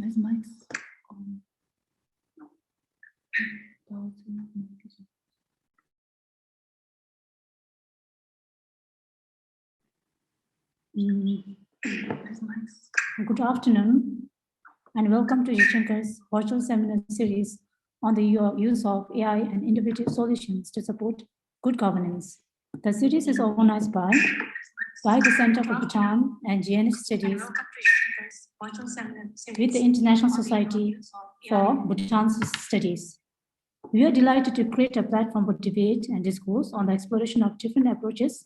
Where's Mike's? Good afternoon and welcome to Yashankar's virtual seminar series on the use of AI and innovative solutions to support good governance. The series is organized by the Center for Bhutan and GNH Studies with the International Society for Bhutan Studies. We are delighted to create a platform for debate and discourse on the exploration of different approaches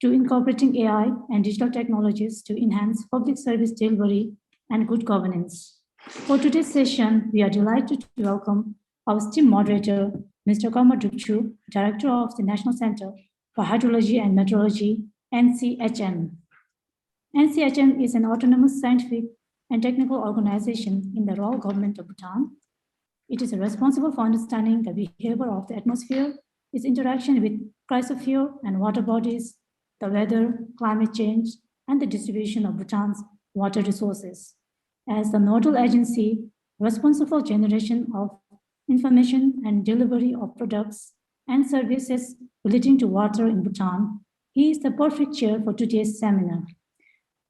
to incorporating AI and digital technologies to enhance public service delivery and good governance. For today's session, we are delighted to welcome our esteemed moderator, Mr. Drupchu, Director of the National Center for Hydrology and Meteorology, NCHM. NCHM is an autonomous scientific and technical organization in the Royal Government of Bhutan. It is responsible for understanding the behavior of the atmosphere, its interaction with cryosphere and water bodies, the weather, climate change, and the distribution of Bhutan's water resources. As the nodal agency responsible for generation of information and delivery of products and services relating to water in Bhutan, he is the perfect chair for today's seminar.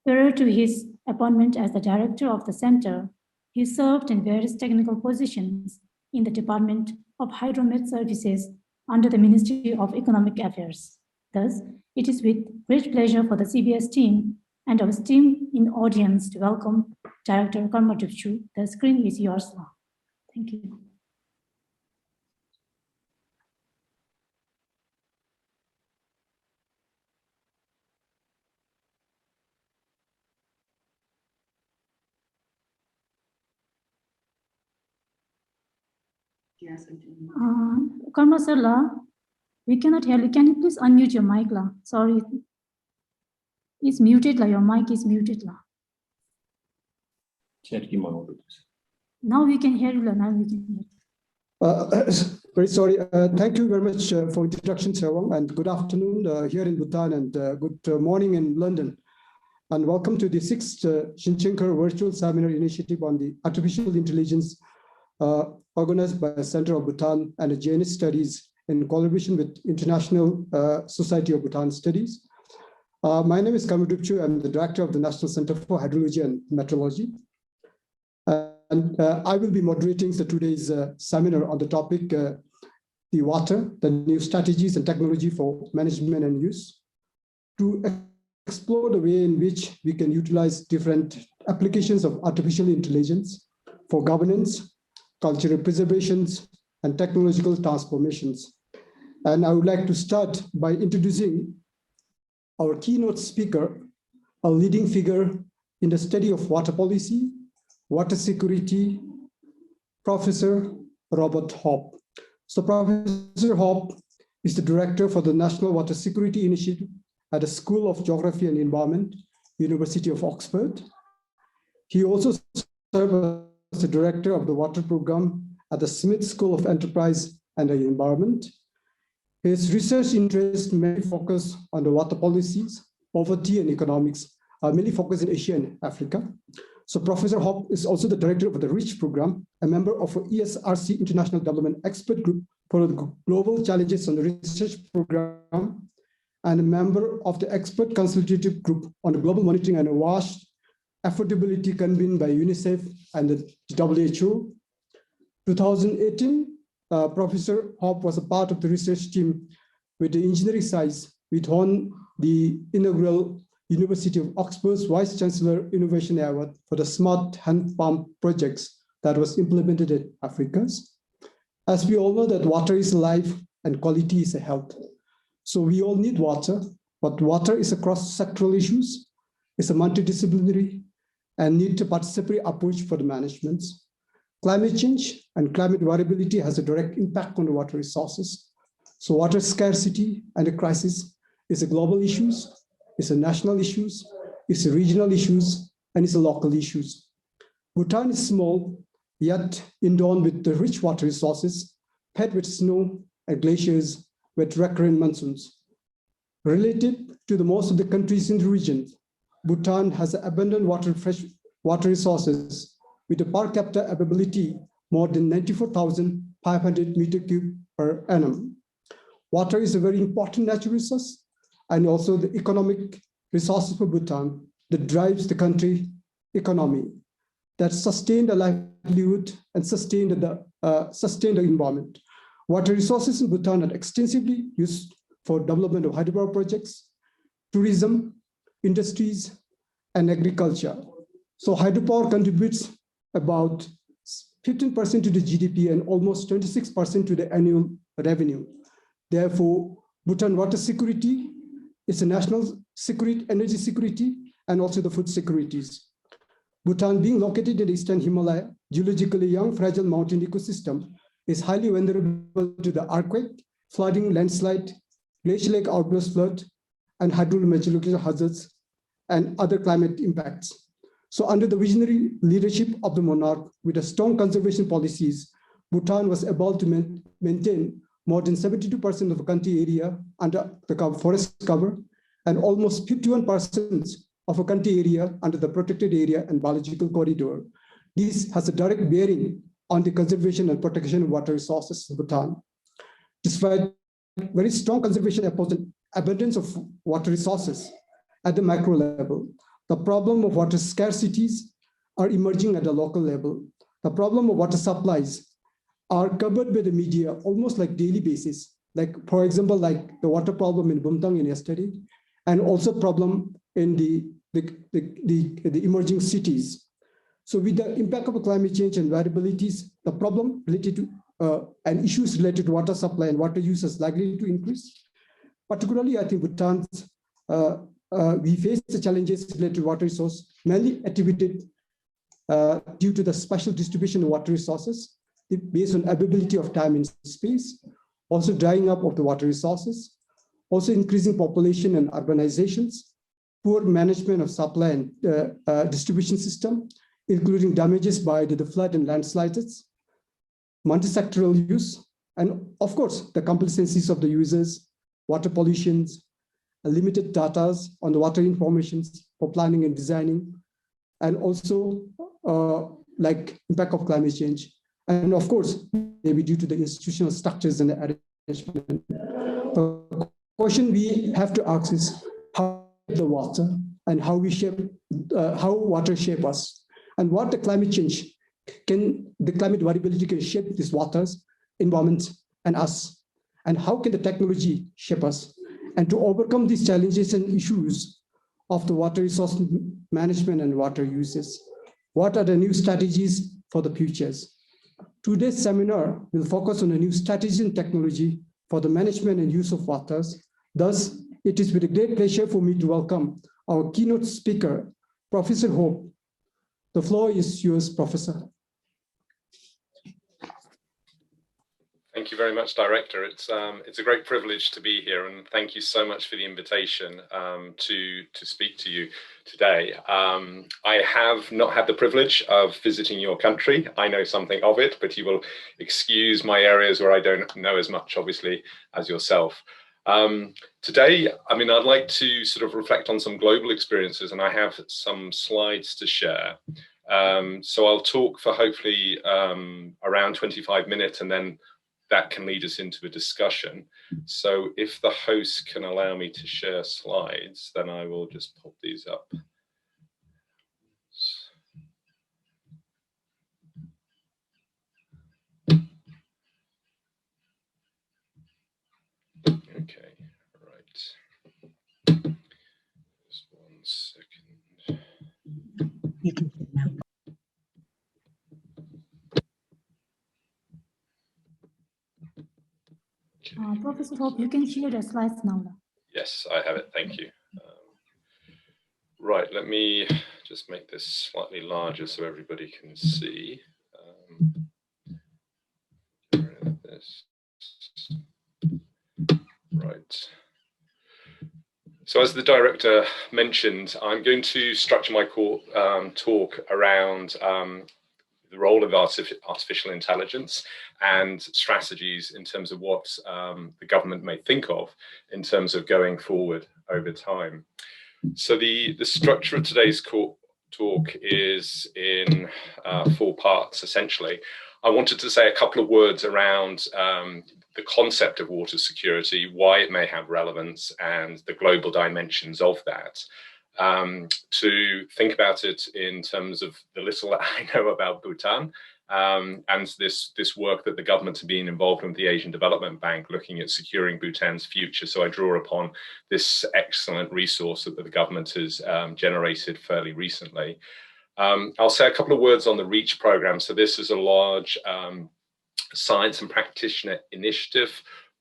Prior to his appointment as the director of the center, he served in various technical positions in the Department of Hydromet Services under the Ministry of Economic Affairs. Thus, it is with great pleasure for the CBS team and our team in audience to welcome Director Drupchu. The screen is yours now. Thank you. Yes, Karma Sir, we cannot hear you. Can you please unmute your mic? La? Sorry. It's muted. La. Your mic is muted. La. Now we can hear you. La. Now we can hear you. Very sorry. Thank you very much for introduction, Sawang, and good afternoon here in Bhutan and good morning in London. And welcome to the 6th Shinshankar Virtual Seminar Initiative on the Artificial Intelligence organized by the Center of Bhutan and the GNH Studies in collaboration with International Society of Bhutan Studies. My name is Drupchu. I'm the director of the National Center for Hydrology and Meteorology. And I will be moderating today's seminar on the topic, the water, the new strategies and technology for management and use, to explore the way in which we can utilize different applications of artificial intelligence for governance, cultural preservations, and technological transformations. And I would like to start by introducing our keynote speaker, a leading figure in the study of water policy, water security, Professor Robert Hoppe. So Professor Hoppe is the director for the National Water Security Initiative at the School of Geography and Environment, University of Oxford. He also served as the director of the water program at the Smith School of Enterprise and the Environment. His research interests mainly focus on the water policies, poverty, and economics, mainly focused in Asia and Africa. So Professor Hoppe is also the director of the REACH program, a member of the ESRC International Development Expert Group for the Global Challenges on the Research Program, and a member of the Expert Consultative Group on the Global Monitoring and WASH Affordability convened by UNICEF and the WHO. 2018, Professor Hoppe was a part of the research team with the engineering science, which won the inaugural University of Oxford's Vice Chancellor Innovation Award for the smart hand pump projects that was implemented in Africa. As we all know that water is life and quality is a health. So we all need water, but water is a cross-sectoral issues, it's a multidisciplinary and need a participatory approach for the management. Climate change and climate variability has a direct impact on the water resources. So water scarcity and the crisis is a global issues, it's a national issues, it's a regional issues, and it's a local issues. Bhutan is small, yet endowed with the rich water resources, fed with snow and glaciers with recurrent monsoons. Related to the most of the countries in the region, Bhutan has abundant fresh water resources with a per capita availability more than 94,500 meter cube per annum. Water is a very important natural resource and also the economic resources for Bhutan that drives the country economy, that sustain the livelihood and sustain the environment. Water resources in Bhutan are extensively used for development of hydropower projects, tourism, industries, and agriculture. So hydropower contributes about 15% to the GDP and almost 26% to the annual revenue. Therefore, Bhutan water security is a national security, energy security, and also the food securities. Bhutan, being located in the Eastern Himalaya, geologically young, fragile mountain ecosystem, is highly vulnerable to the earthquake, flooding, landslide, glacial lake outburst flood, and hydrometeorological hazards, and other climate impacts. So under the visionary leadership of the monarch with a strong conservation policies, Bhutan was able to maintain more than 72% of the country area under the forest cover and almost 51% of a country area under the protected area and biological corridor. This has a direct bearing on the conservation and protection of water resources in Bhutan. Despite very strong conservation efforts and abundance of water resources at the macro level, the problem of water scarcities are emerging at the local level. The problem of water supplies are covered by the media almost like daily basis. Like, for example, like the water problem in Bumtang yesterday, and also problem in the emerging cities. So with the impact of climate change and variabilities, the problem related to and issues related to water supply and water use is likely to increase. Particularly, I think Bhutan, we face the challenges related to water resource, mainly attributed due to the special distribution of water resources based on availability of time and space, also drying up of the water resources, also increasing population and urbanizations, poor management of supply and distribution system, including damages by the flood and landslides, multi-sectoral use, and of course, the complacencies of the users, water pollutions, limited data on the water informations for planning and designing, and also like impact of climate change. And of course, maybe due to the institutional structures and the arrangement. The question we have to ask is how the water and how we shape, how water shape us, and what the climate change the climate variability can shape these waters, environment, and us, and how can the technology shape us? And to overcome these challenges and issues of the water resource management and water uses, what are the new strategies for the futures? Today's seminar will focus on a new strategy and technology for the management and use of waters. Thus, it is with a great pleasure for me to welcome our keynote speaker, Professor Hope. The floor is yours, Professor. Thank you very much, Director. It's a great privilege to be here, and thank you so much for the invitation to speak to you today. I have not had the privilege of visiting your country. I know something of it, but you will excuse my areas where I don't know as much, obviously, as yourself. Today, I mean, I'd like to sort of reflect on some global experiences, and I have some slides to share. So I'll talk for hopefully around 25 minutes, and then that can lead us into a discussion. So if the host can allow me to share slides, then I will just pop these up. Okay, right. Just 1 second. You can do it now. Professor Hope, you can share the slides now. Yes, I have it. Thank you. Right, let me just make this slightly larger so everybody can see. Get rid of this. Right. So as the director mentioned, I'm going to structure my talk around the role of artificial intelligence and strategies in terms of what the government may think of in terms of going forward over time. So the structure of today's talk is in 4 parts, essentially. I wanted to say a couple of words around the concept of water security, why it may have relevance, and the global dimensions of that. To think about it in terms of the little that I know about Bhutan, and this work that the government have been involved in with the Asian Development Bank, looking at securing Bhutan's future. So I draw upon this excellent resource that the government has generated fairly recently. I'll say a couple of words on the REACH program. So this is a large science and practitioner initiative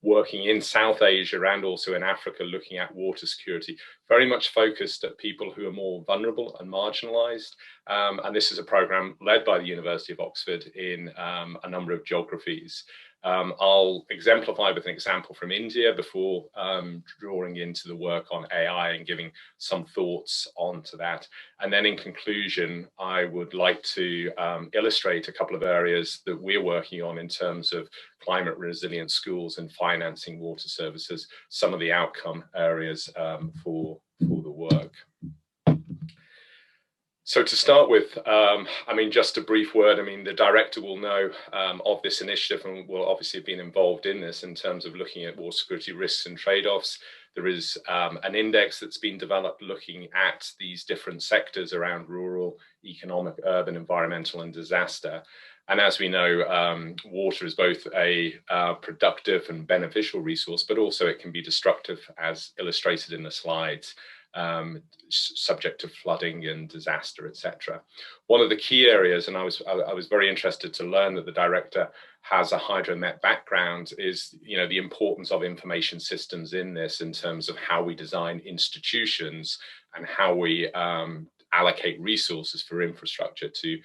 working in South Asia and also in Africa, looking at water security, very much focused at people who are more vulnerable and marginalized. And this is a program led by the University of Oxford in a number of geographies. I'll exemplify with an example from India before drawing into the work on AI and giving some thoughts onto that. And then in conclusion, I would like to illustrate a couple of areas that we're working on in terms of climate resilient schools and financing water services, some of the outcome areas for the work. So to start with, I mean, just a brief word. I mean, the director will know of this initiative and will obviously have been involved in this in terms of looking at water security risks and trade-offs. There is an index that's been developed looking at these different sectors around rural, economic, urban, environmental, and disaster. And as we know, water is both a productive and beneficial resource, but also it can be destructive, as illustrated in the slides. Subject to flooding and disaster, etc. One of the key areas, and I was very interested to learn that the director has a hydromet background, is the importance of information systems in this, in terms of how we design institutions and how we allocate resources for infrastructure to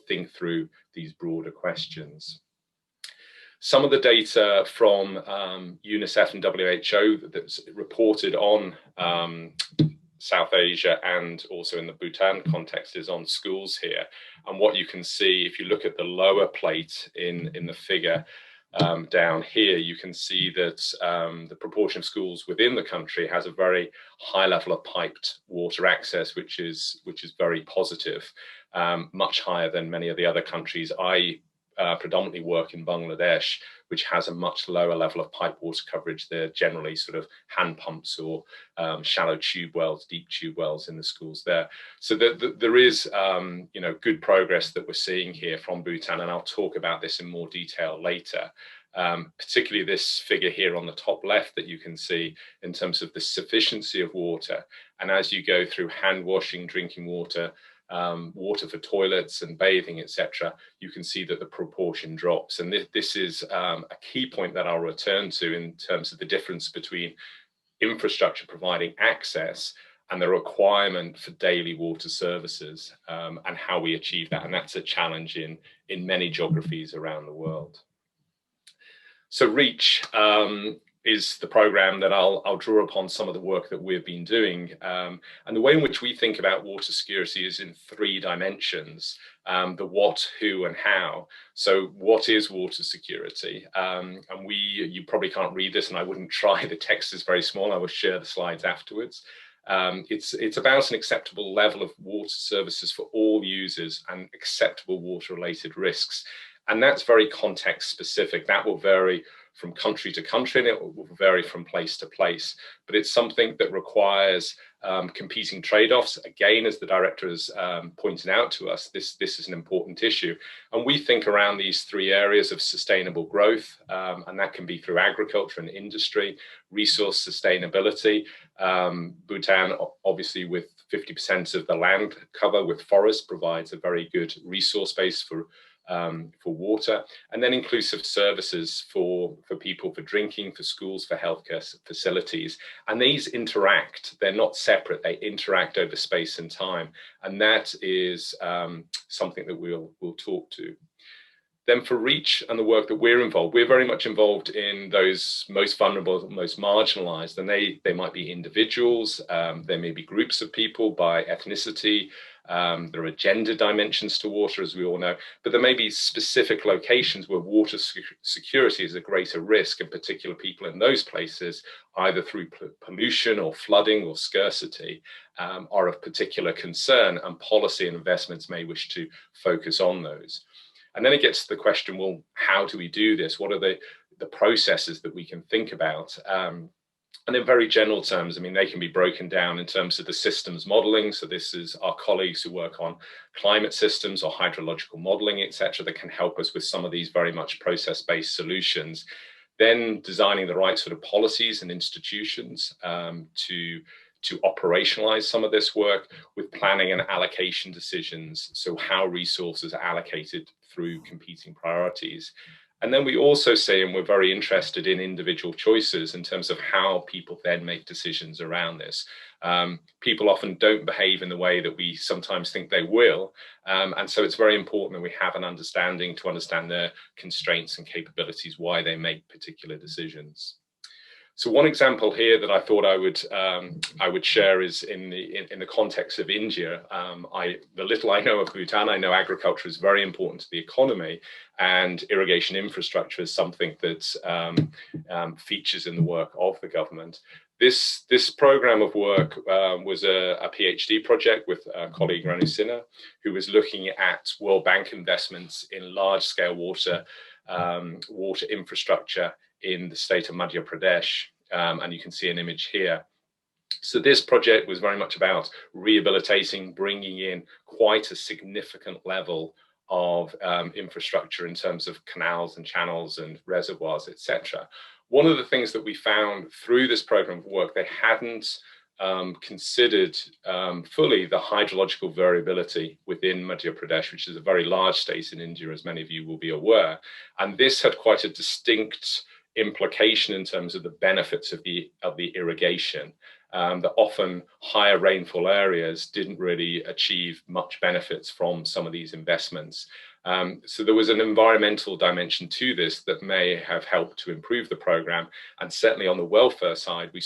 think through these broader questions. Some of the data from UNICEF and WHO that's reported on South Asia and also in the Bhutan context is on schools here. And what you can see, if you look at the lower plate in the figure down here, you can see that the proportion of schools within the country has a very high level of piped water access, which is very positive, much higher than many of the other countries. I predominantly work in Bangladesh, which has a much lower level of pipe water coverage. They're generally sort of hand pumps or shallow tube wells, deep tube wells in the schools there. So there is, good progress that we're seeing here from Bhutan, and I'll talk about this in more detail later. Particularly this figure here on the top left that you can see in terms of the sufficiency of water. And as you go through hand washing, drinking water, water for toilets and bathing, etc., you can see that the proportion drops. And this is a key point that I'll return to in terms of the difference between infrastructure providing access and the requirement for daily water services, and how we achieve that. And that's a challenge in many geographies around the world. So REACH is the program that I'll draw upon some of the work that we've been doing. And the way in which we think about water security is in 3 dimensions, the what, who, and how. So what is water security? And you probably can't read this, and I wouldn't try. The text is very small. I will share the slides afterwards. It's about an acceptable level of water services for all users and acceptable water-related risks. And that's very context specific. That will vary from country to country, and it will vary from place to place. But it's something that requires competing trade-offs. Again, as the director has pointed out to us, this is an important issue. And we think around these 3 areas of sustainable growth, and that can be through agriculture and industry, resource sustainability. Bhutan, obviously with 50% of the land cover with forest, provides a very good resource base for water, and then inclusive services for people, for drinking, for schools, for healthcare facilities. And these interact, they're not separate, they interact over space and time. And that is something that we'll talk to. Then for REACH and the work that we're very much involved in those most vulnerable, most marginalized, and they might be individuals, they may be groups of people by ethnicity, There are gender dimensions to water, as we all know, but there may be specific locations where water security is a greater risk, and particular people in those places, either through pollution or flooding or scarcity, are of particular concern, and policy and investments may wish to focus on those. And then it gets to the question, well, how do we do this? What are the processes that we can think about? And in very general terms, I mean, they can be broken down in terms of the systems modeling. So this is our colleagues who work on climate systems or hydrological modeling, etc., that can help us with some of these very much process-based solutions. Then designing the right sort of policies and institutions to operationalize some of this work with planning and allocation decisions. So how resources are allocated through competing priorities. And then we also say, and we're very interested in individual choices in terms of how people then make decisions around this. People often don't behave in the way that we sometimes think they will. And so it's very important that we have an understanding to understand their constraints and capabilities, why they make particular decisions. So one example here that I thought I would share is in the context of India. The little I know of Bhutan, I know agriculture is very important to the economy, and irrigation infrastructure is something that features in the work of the government. This program of work was a PhD project with a colleague, Ranu Sinha, who was looking at World Bank investments in large-scale water infrastructure in the state of Madhya Pradesh, and you can see an image here. So this project was very much about rehabilitating, bringing in quite a significant level of infrastructure in terms of canals and channels and reservoirs, etc. One of the things that we found through this program of work, they hadn't considered fully the hydrological variability within Madhya Pradesh, which is a very large state in India, as many of you will be aware. And this had quite a distinct implication in terms of the benefits of the irrigation, that often higher rainfall areas didn't really achieve much benefits from some of these investments. So there was an environmental dimension to this that may have helped to improve the program. And certainly on the welfare side, we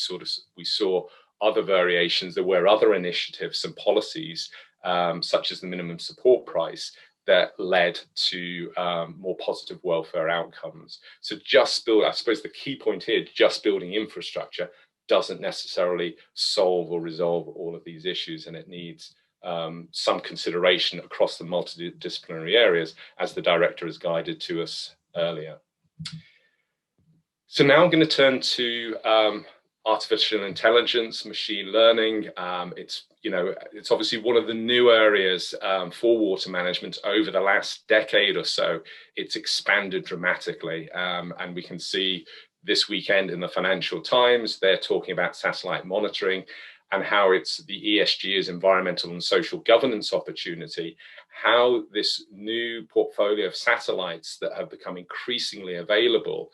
saw other variations. There were other initiatives and policies, such as the minimum support price, that led to more positive welfare outcomes. So I suppose the key point here, just building infrastructure doesn't necessarily solve or resolve all of these issues, and it needs some consideration across the multidisciplinary areas, as the director has guided to us earlier. So now I'm going to turn to artificial intelligence, machine learning. It's obviously one of the new areas for water management over the last decade or so. It's expanded dramatically, and we can see this weekend in the Financial Times, they're talking about satellite monitoring and how it's the ESG's environmental and social governance opportunity, how this new portfolio of satellites that have become increasingly available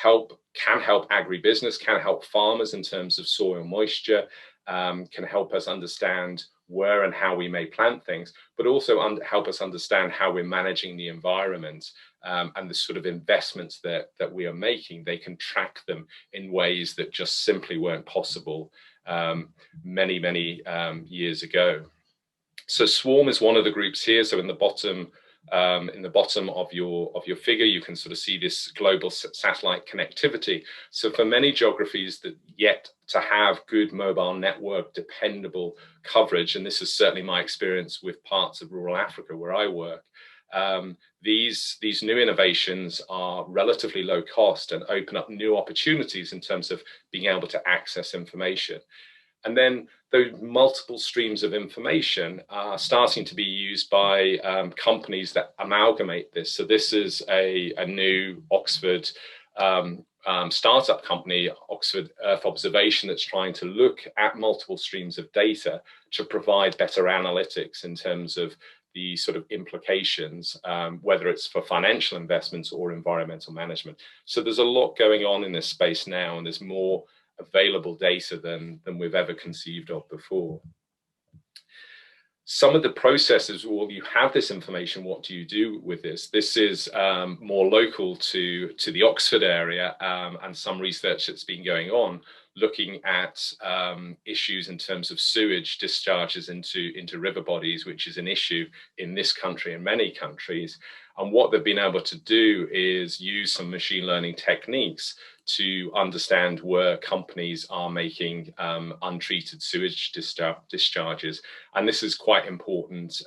can help agribusiness, can help farmers in terms of soil moisture, can help us understand where and how we may plant things, but also help us understand how we're managing the environment, and the sort of investments that we are making. They can track them in ways that just simply weren't possible many years ago. So Swarm is one of the groups here. So in the bottom of your figure, you can sort of see this global satellite connectivity. So for many geographies that yet to have good mobile network dependable coverage, and this is certainly my experience with parts of rural Africa where I work, these new innovations are relatively low cost and open up new opportunities in terms of being able to access information. And then those multiple streams of information are starting to be used by companies that amalgamate this. So this is a new Oxford startup company, Oxford Earth Observation, that's trying to look at multiple streams of data to provide better analytics in terms of the sort of implications, whether it's for financial investments or environmental management. So there's a lot going on in this space now, and there's more available data than we've ever conceived of before. Some of the processes, well, you have this information, what do you do with this? This is more local to the Oxford area, and some research that's been going on, looking at issues in terms of sewage discharges into river bodies, which is an issue in this country and many countries. And what they've been able to do is use some machine learning techniques to understand where companies are making untreated sewage discharges. And this is quite important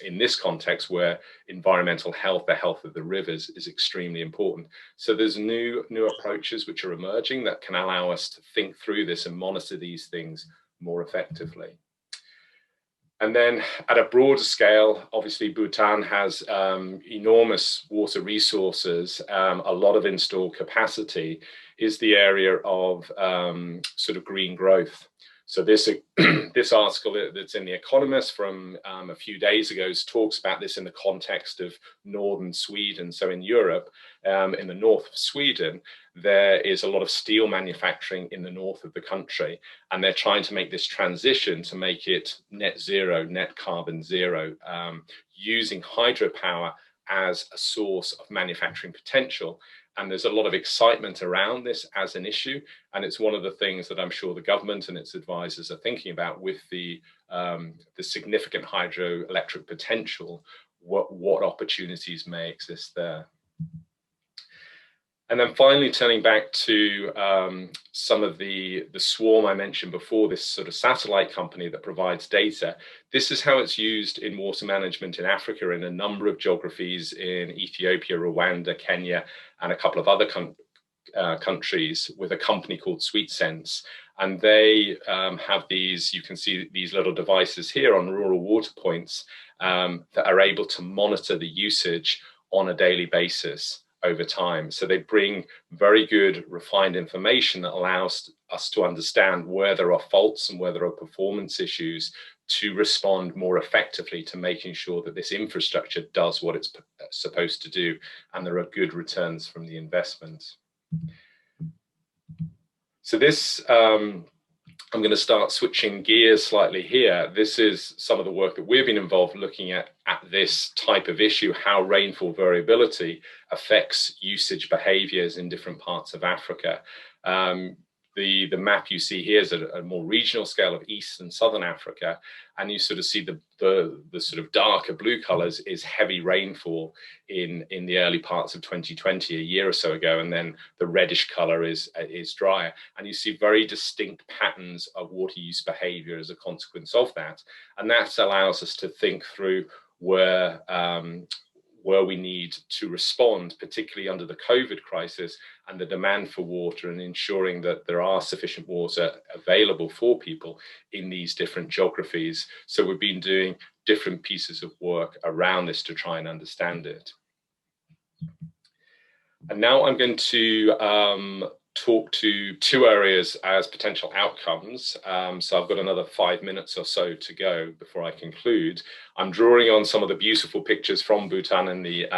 in this context where environmental health, the health of the rivers, is extremely important. So there's new approaches which are emerging that can allow us to think through this and monitor these things more effectively. And then at a broader scale, obviously Bhutan has enormous water resources, a lot of installed capacity is the area of sort of green growth. So this article that's in The Economist from a few days ago talks about this in the context of northern Sweden. So in Europe, in the north of Sweden, there is a lot of steel manufacturing in the north of the country, and they're trying to make this transition to make it net zero, net carbon zero, using hydropower as a source of manufacturing potential. And there's a lot of excitement around this as an issue. And it's one of the things that I'm sure the government and its advisors are thinking about with the significant hydroelectric potential, what opportunities may exist there. And then finally, turning back to some of the swarm I mentioned before, this sort of satellite company that provides data. This is how it's used in water management in Africa in a number of geographies in Ethiopia, Rwanda, Kenya, and a couple of other countries with a company called SweetSense. And they have these, you can see these little devices here on rural water points that are able to monitor the usage on a daily basis over time. So they bring very good refined information that allows us to understand where there are faults and where there are performance issues to respond more effectively to making sure that this infrastructure does what it's supposed to do and there are good returns from the investment. So this, I'm going to start switching gears slightly here. This is some of the work that we've been involved looking at this type of issue, how rainfall variability affects usage behaviors in different parts of Africa. The map you see here is at a more regional scale of East and Southern Africa, and you sort of see the sort of darker blue colors is heavy rainfall in the early parts of 2020, a year or so ago, and then the reddish color is drier, and you see very distinct patterns of water use behavior as a consequence of that, and that allows us to think through where we need to respond, particularly under the COVID crisis and the demand for water, and ensuring that there are sufficient water available for people in these different geographies. So we've been doing different pieces of work around this to try and understand it. And now I'm going to talk to two areas as potential outcomes. So I've got another 5 minutes or so to go before I conclude. I'm drawing on some of the beautiful pictures from Bhutan in the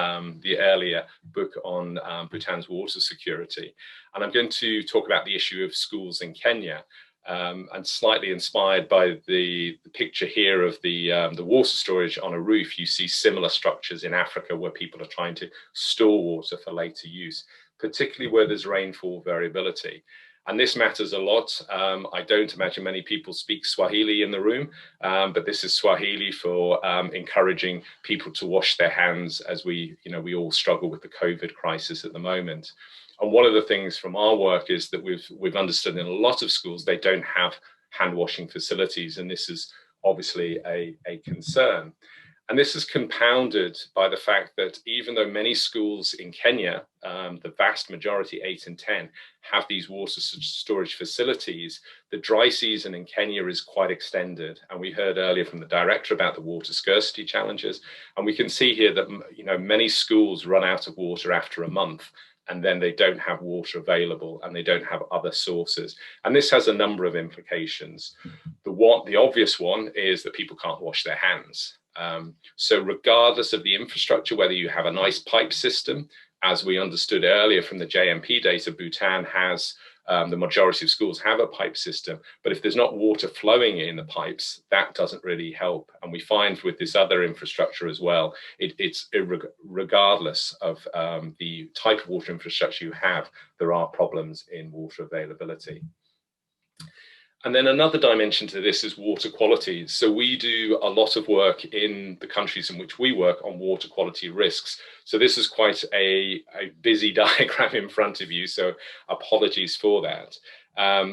earlier book on Bhutan's water security. And I'm going to talk about the issue of schools in Kenya, and slightly inspired by the picture here of the water storage on a roof. You see similar structures in Africa where people are trying to store water for later use, particularly where there's rainfall variability. And this matters a lot. I don't imagine many people speak Swahili in the room, but this is Swahili for encouraging people to wash their hands as we all struggle with the COVID crisis at the moment. And one of the things from our work is that we've understood in a lot of schools, they don't have hand washing facilities. And this is obviously a concern. And this is compounded by the fact that even though many schools in Kenya, the vast majority, 8 in 10, have these water storage facilities, the dry season in Kenya is quite extended. And we heard earlier from the director about the water scarcity challenges. And we can see here that many schools run out of water after a month, and then they don't have water available and they don't have other sources. And this has a number of implications. The obvious one is that people can't wash their hands. So regardless of the infrastructure, whether you have a nice pipe system, as we understood earlier from the JMP data, Bhutan has, the majority of schools have a pipe system, but if there's not water flowing in the pipes, that doesn't really help. And we find with this other infrastructure as well, it's regardless of the type of water infrastructure you have, there are problems in water availability. And then another dimension to this is water quality. So we do a lot of work in the countries in which we work on water quality risks. So this is quite a busy diagram in front of you, so apologies for that.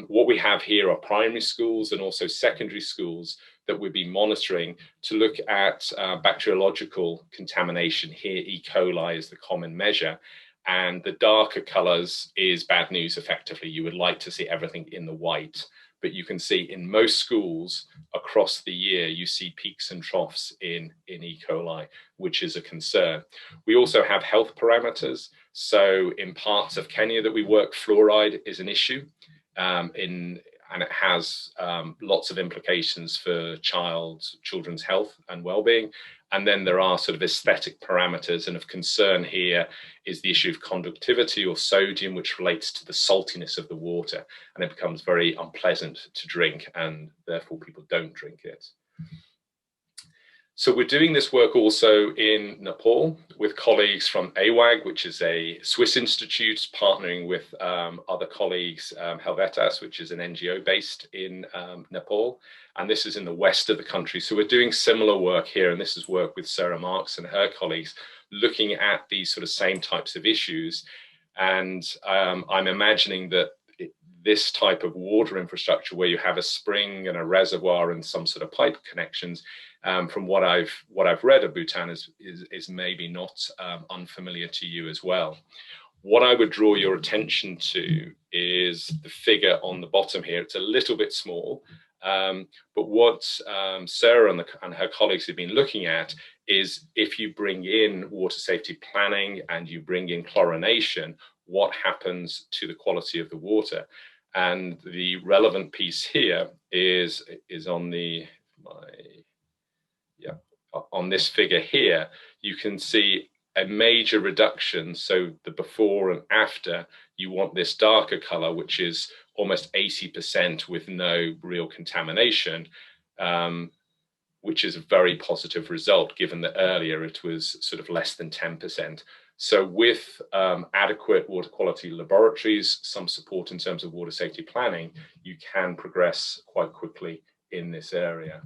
What we have here are primary schools and also secondary schools that we'll be monitoring to look at bacteriological contamination. Here, E. coli is the common measure. And the darker colors is bad news, effectively. You would like to see everything in the white. But you can see in most schools across the year, you see peaks and troughs in E. coli, which is a concern. We also have health parameters. So in parts of Kenya that we work, fluoride is an issue, and it has lots of implications for children's health and well-being. And then there are sort of aesthetic parameters, and of concern here is the issue of conductivity or sodium, which relates to the saltiness of the water, and it becomes very unpleasant to drink, and therefore people don't drink it. So we're doing this work also in Nepal with colleagues from AWAG, which is a Swiss institute, partnering with other colleagues, Helvetas, which is an NGO based in Nepal. And this is in the west of the country. So we're doing similar work here. And this is work with Sarah Marks and her colleagues, looking at these sort of same types of issues. And I'm imagining that this type of water infrastructure, where you have a spring and a reservoir and some sort of pipe connections, from what I've read of Bhutan is maybe not unfamiliar to you as well. What I would draw your attention to is the figure on the bottom here. It's a little bit small, but what Sarah and her colleagues have been looking at is if you bring in water safety planning and you bring in chlorination, what happens to the quality of the water? And the relevant piece here is on on this figure here. You can see a major reduction. So the before and after, you want this darker color, which is almost 80% with no real contamination, which is a very positive result, given that earlier it was sort of less than 10%. So with adequate water quality laboratories, some support in terms of water safety planning, you can progress quite quickly in this area.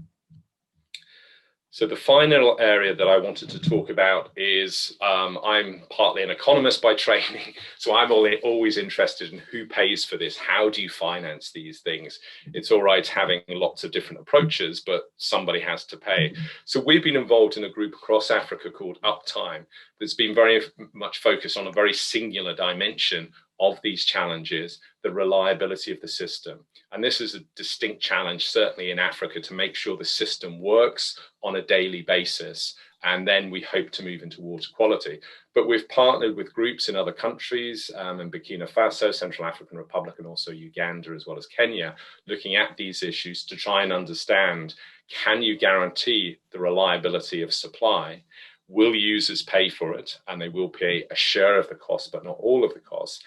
So the final area that I wanted to talk about is, I'm partly an economist by training, so I'm always interested in who pays for this. How do you finance these things? It's all right having lots of different approaches, but somebody has to pay. So we've been involved in a group across Africa called Uptime that's been very much focused on a very singular dimension of these challenges, the reliability of the system. And this is a distinct challenge, certainly in Africa, to make sure the system works on a daily basis. And then we hope to move into water quality. But we've partnered with groups in other countries, in Burkina Faso, Central African Republic, and also Uganda, as well as Kenya, looking at these issues to try and understand, can you guarantee the reliability of supply? Will users pay for it? And they will pay a share of the cost, but not all of the costs.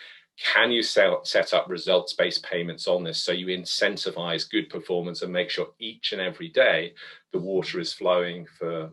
Can you set up results-based payments on this so you incentivize good performance and make sure each and every day the water is flowing for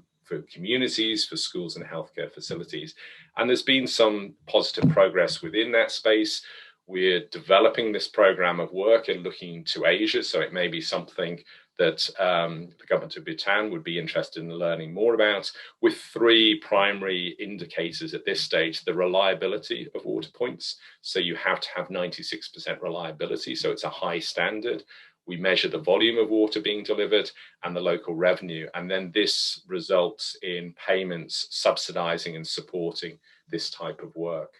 communities, for schools and healthcare facilities? And there's been some positive progress within that space. We're developing this program of work and looking to Asia, so it may be something that the government of Bhutan would be interested in learning more about, with three primary indicators at this stage: the reliability of water points. So you have to have 96% reliability, so it's a high standard. We measure the volume of water being delivered and the local revenue. And then this results in payments subsidizing and supporting this type of work.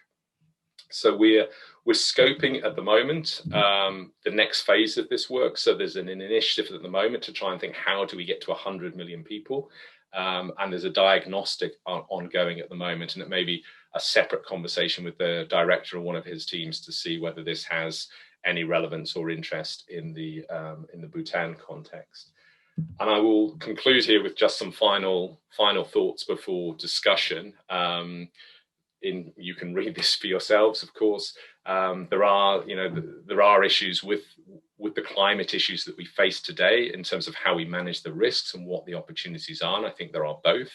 So we're scoping at the moment the next phase of this work. So there's an initiative at the moment to try and think, how do we get to 100 million people? And there's a diagnostic ongoing at the moment, and it may be a separate conversation with the director or one of his teams to see whether this has any relevance or interest in the Bhutan context. And I will conclude here with just some final thoughts before discussion. You can read this for yourselves, of course. There are issues with the climate issues that we face today in terms of how we manage the risks and what the opportunities are. And I think there are both.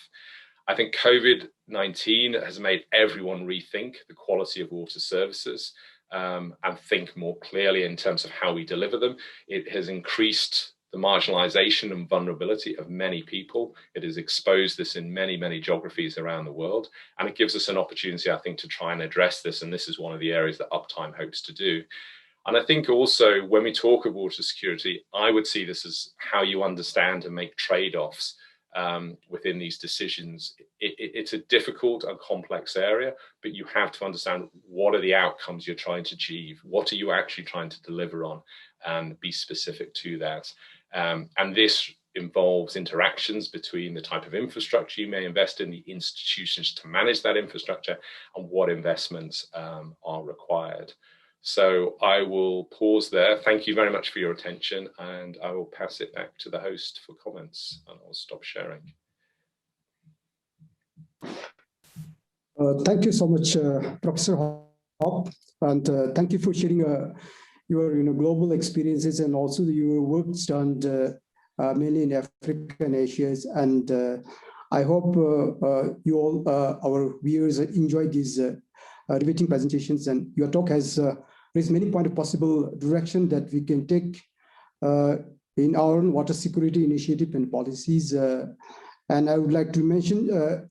I think COVID-19 has made everyone rethink the quality of water services. and think more clearly in terms of how we deliver them. It has increased the marginalization and vulnerability of many people. It has exposed this in many, many geographies around the world. And it gives us an opportunity, I think, to try and address this. And this is one of the areas that Uptime hopes to do. And I think also when we talk of water security, I would see this as how you understand and make trade-offs within these decisions. It's a difficult and complex area, but you have to understand what are the outcomes you're trying to achieve, what are you actually trying to deliver on, and be specific to that. And this involves interactions between the type of infrastructure you may invest in, the institutions to manage that infrastructure, and what investments are required. So I will pause there. Thank you very much for your attention, and I will pass it back to the host for comments, and I'll stop sharing. Thank you so much, Professor Hopp, and thank you for sharing your global experiences and also your works done mainly in Africa and Asia. And I hope you all, our viewers, enjoyed these riveting presentations, and your talk has raised many points of possible direction that we can take in our own water security initiative and policies. And I would like to mention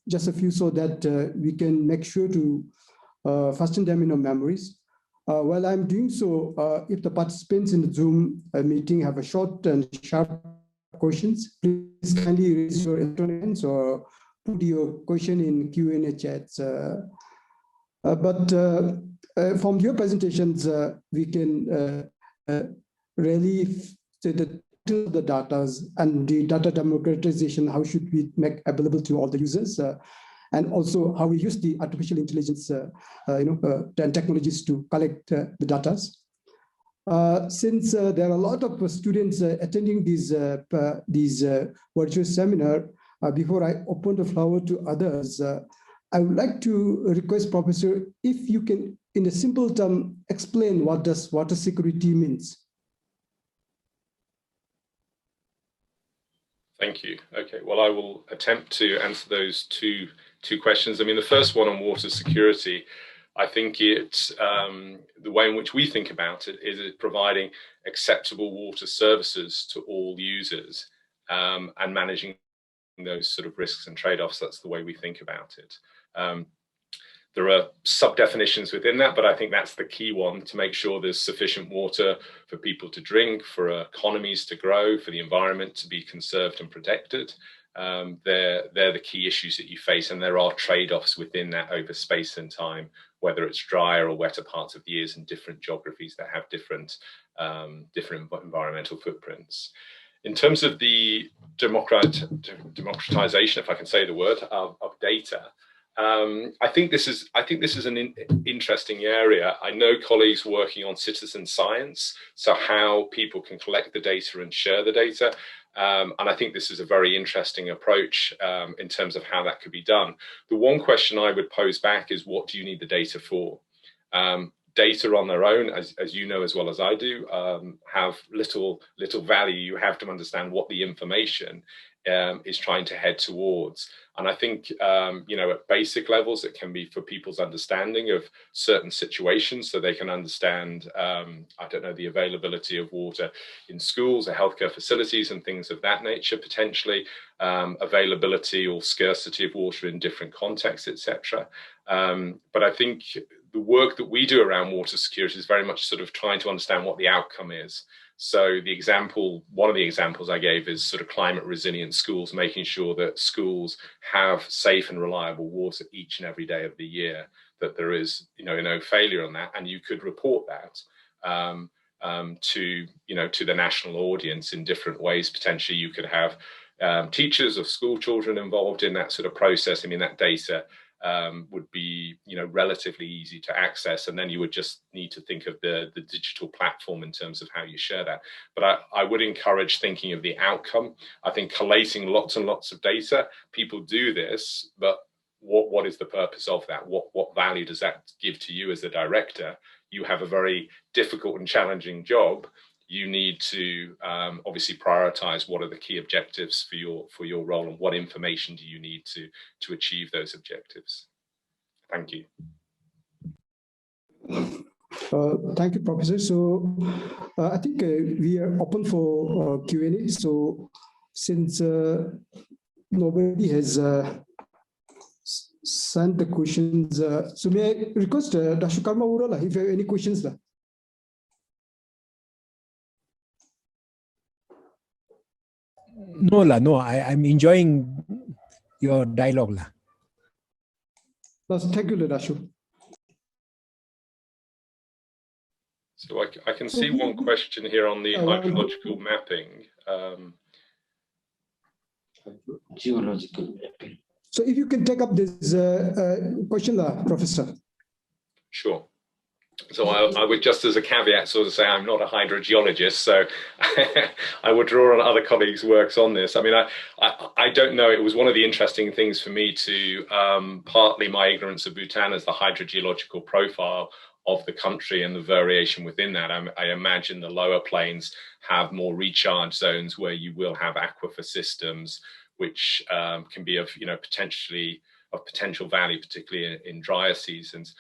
just a few so that we can make sure to fasten them in our memories. While I'm doing so, if the participants in the Zoom meeting have a short and sharp questions, please kindly raise your electronic hands or put your question in Q&A chats. But from your presentations, we can really say the data and the data democratization, how should we make available to all the users, and also how we use the artificial intelligence and technologies to collect the data. Since there are a lot of students attending these virtual seminar, before I open the floor to others, I would like to request Professor, if you can, in a simple term, explain what does water security means. Thank you. Okay, well, I will attempt to answer those two questions. I mean, the first one on water security, I think it's the way in which we think about it is providing acceptable water services to all users and managing those sort of risks and trade-offs. That's the way we think about it. There are sub-definitions within that, but I think that's the key one, to make sure there's sufficient water for people to drink, for economies to grow, for the environment to be conserved and protected. They're the key issues that you face, and there are trade-offs within that over space and time, whether it's drier or wetter parts of the years in different geographies that have different environmental footprints. In terms of the democratization, if I can say the word, of data, I think this is an interesting area. I know colleagues working on citizen science, so how people can collect the data and share the data. And I think this is a very interesting approach in terms of how that could be done. The one question I would pose back is, what do you need the data for? Data on their own, as you know as well as I do, have little value. You have to understand what the information is trying to head towards. And I think, at basic levels, it can be for people's understanding of certain situations, so they can understand, the availability of water in schools or healthcare facilities and things of that nature, potentially, availability or scarcity of water in different contexts, etc. But I think the work that we do around water security is very much sort of trying to understand what the outcome is. So one of the examples I gave is sort of climate resilient schools, making sure that schools have safe and reliable water each and every day of the year, that there is no failure on that, and you could report that to the national audience in different ways. Potentially you could have teachers of school children involved in that sort of process. I mean, that data would be relatively easy to access, and then you would just need to think of the digital platform in terms of how you share that. But I would encourage thinking of the outcome. I think collating lots and lots of data, people do this, but what is the purpose of that? What value does that give to you as a director? You have a very difficult and challenging job. You need to obviously prioritize what are the key objectives for your role, and what information do you need to achieve those objectives. Thank you. Thank you, Professor. So I think we are open for Q&A. So since nobody has sent the questions, so may I request Dr. Karma Urala, if you have any questions? No, I'm enjoying your dialogue. Thank you, Dashu. So I can see one question here on the hydrological mapping. Geological mapping. So if you can take up this question, Professor. Sure. So I would just as a caveat sort of say I'm not a hydrogeologist, so I would draw on other colleagues' works on this. I mean, I don't know. It was one of the interesting things for me to partly my ignorance of Bhutan as the hydrogeological profile of the country and the variation within that. I imagine the lower plains have more recharge zones where you will have aquifer systems, which can be of potentially of potential value, particularly in drier seasons.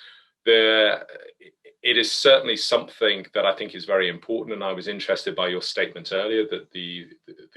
It is certainly something that I think is very important, and I was interested by your statement earlier that the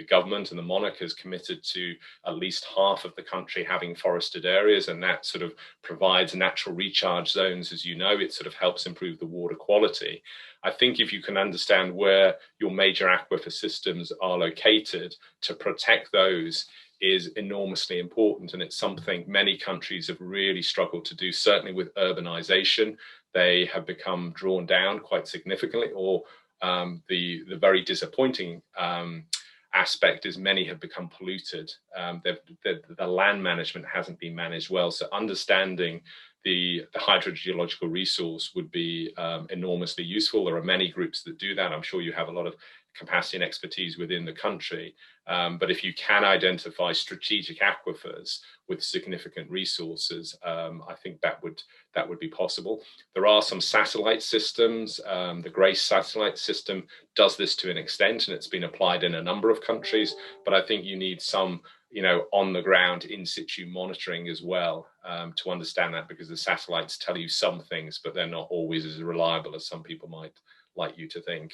government and the monarch has committed to at least half of the country having forested areas, and that sort of provides natural recharge zones. As you know, it sort of helps improve the water quality. I think if you can understand where your major aquifer systems are located, to protect those is enormously important, and it's something many countries have really struggled to do. Certainly with urbanization, they have become drawn down quite significantly, or the very disappointing aspect is many have become polluted. The land management hasn't been managed well, so understanding the hydrogeological resource would be enormously useful. There are many groups that do that. I'm sure you have a lot of capacity and expertise within the country. But if you can identify strategic aquifers with significant resources, I think that would be possible. There are some satellite systems. The GRACE satellite system does this to an extent, and it's been applied in a number of countries. But I think you need some, on the ground in situ monitoring as well to understand that, because the satellites tell you some things, but they're not always as reliable as some people might like you to think.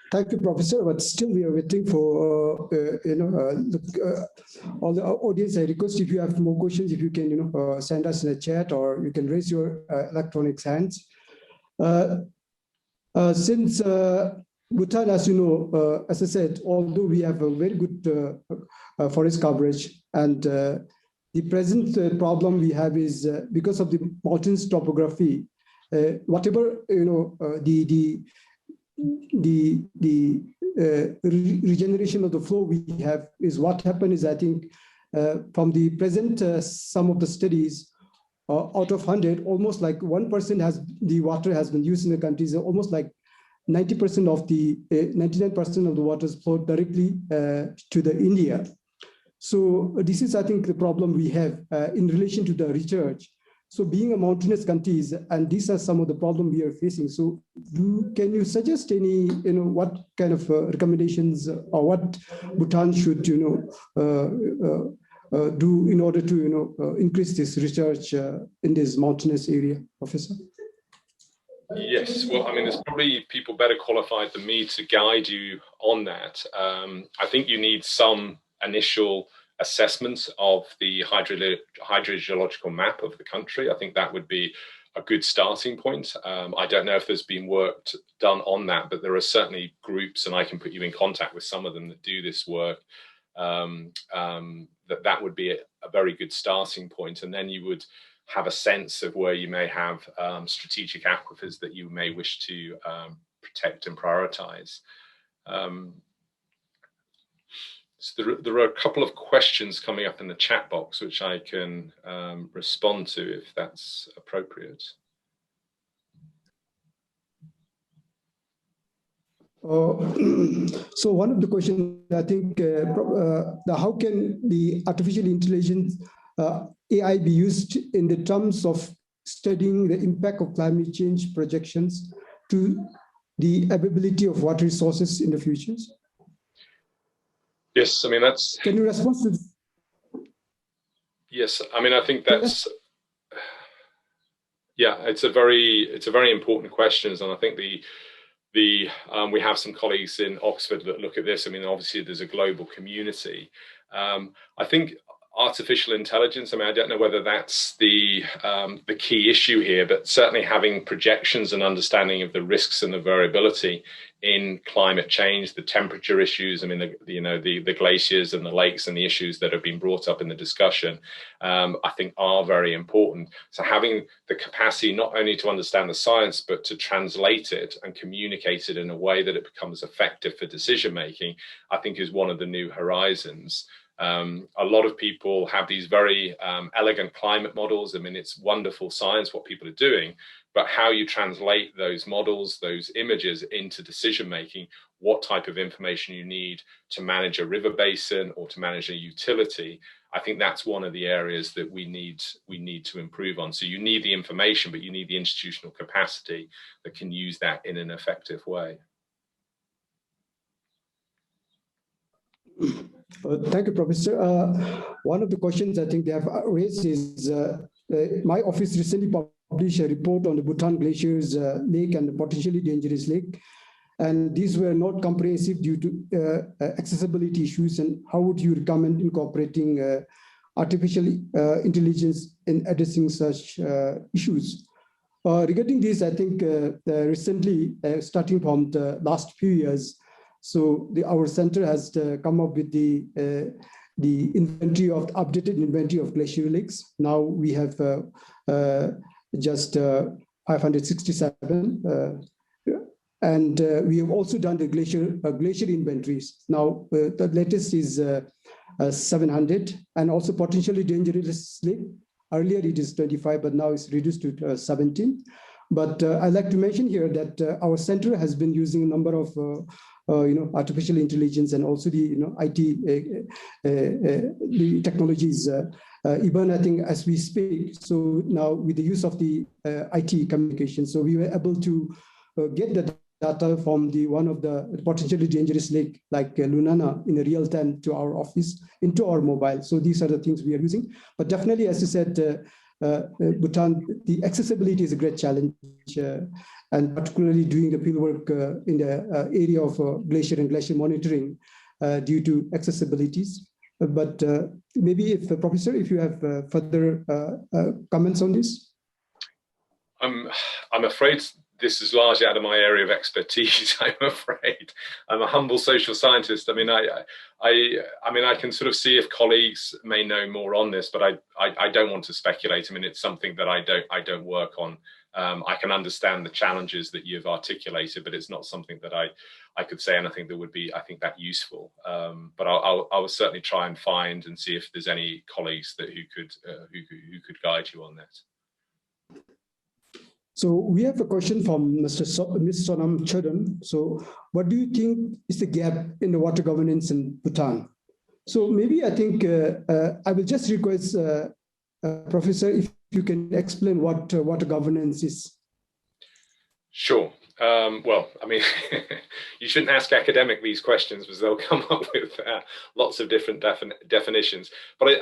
Thank you, Professor. But still, we are waiting for all the audience. I request if you have more questions, if you can send us in a chat, or you can raise your electronic hands. Since Bhutan, as you know, as I said, although we have a very good forest coverage, and the present problem we have is because of the mountainous topography. Whatever the regeneration of the flow we have is what happened is, I think, from the present some of the studies, out of 100, almost like 1% the water has been used in the country. So almost like 90% of the 99% of the waters flow directly to the India. So this is, I think, the problem we have in relation to the research. So being a mountainous countries, and these are some of the problems we are facing. So can you suggest any, what kind of recommendations or what Bhutan should, do in order to, increase this research in this mountainous area, Professor? Yes, well, I mean, there's probably people better qualified than me to guide you on that. I think you need some initial assessments of the hydrogeological map of the country. I think that would be a good starting point. I don't know if there's been work done on that, but there are certainly groups, and I can put you in contact with some of them that do this work. That would be a very good starting point, and then you would have a sense of where you may have strategic aquifers that you may wish to protect and prioritize. So there are a couple of questions coming up in the chat box, which I can respond to if that's appropriate. So one of the questions, I think, how can the artificial intelligence AI be used in the terms of studying the impact of climate change projections to the availability of water resources in the future? Yes, I mean, that's... Can you respond to this? Yes, I mean, I think that's, yeah, it's a very important question, and I think we have some colleagues in Oxford that look at this. I mean, obviously there's a global community. I think artificial intelligence, I mean, I don't know whether that's the key issue here, but certainly having projections and understanding of the risks and the variability in climate change, the temperature issues, I mean, the glaciers and the lakes and the issues that have been brought up in the discussion, I think are very important. So having the capacity not only to understand the science, but to translate it and communicate it in a way that it becomes effective for decision making, I think is one of the new horizons. A lot of people have these very elegant climate models. I mean, it's wonderful science, what people are doing, but how you translate those models, those images into decision making, what type of information you need to manage a river basin or to manage a utility, I think that's one of the areas that we need to improve on. So you need the information, but you need the institutional capacity that can use that in an effective way. Thank you, Professor. One of the questions I think they have raised is, my office recently published a report on the Bhutan glaciers lake and the potentially dangerous lake. And these were not comprehensive due to accessibility issues. And how would you recommend incorporating artificial intelligence in addressing such issues? Regarding this, I think recently, starting from the last few years, so our center has come up with the updated inventory of glacial lakes. Now we have just 567. And we have also done the glacier inventories. Now the latest is 700, and also potentially dangerous lake. Earlier it is 25, but now it's reduced to 17. But I'd like to mention here that our center has been using a number of artificial intelligence and also the IT the technologies. Even I think as we speak, so now with the use of the IT communication, so we were able to get the data from one of the potentially dangerous lake like Lunana in a real time to our office into our mobile. So these are the things we are using. But definitely, as you said, Bhutan, the accessibility is a great challenge, and particularly doing the field work in the area of glacier and glacier monitoring due to accessibilities. But maybe if Professor, if you have further comments on this. I'm afraid this is largely out of my area of expertise. I'm afraid I'm a humble social scientist. I mean, I can sort of see if colleagues may know more on this, but I don't want to speculate. I mean, it's something that I don't work on. I can understand the challenges that you've articulated, but it's not something that I could say anything that would be, I think, that useful. But I will certainly try and find and see if there's any colleagues that who could guide you on that. So we have a question from Ms. Sonam Chodon. So what do you think is the gap in the water governance in Bhutan? So maybe I think I will just request Professor, if you can explain what water governance is. Sure. Well, I mean, you shouldn't ask academic these questions because they'll come up with lots of different definitions. But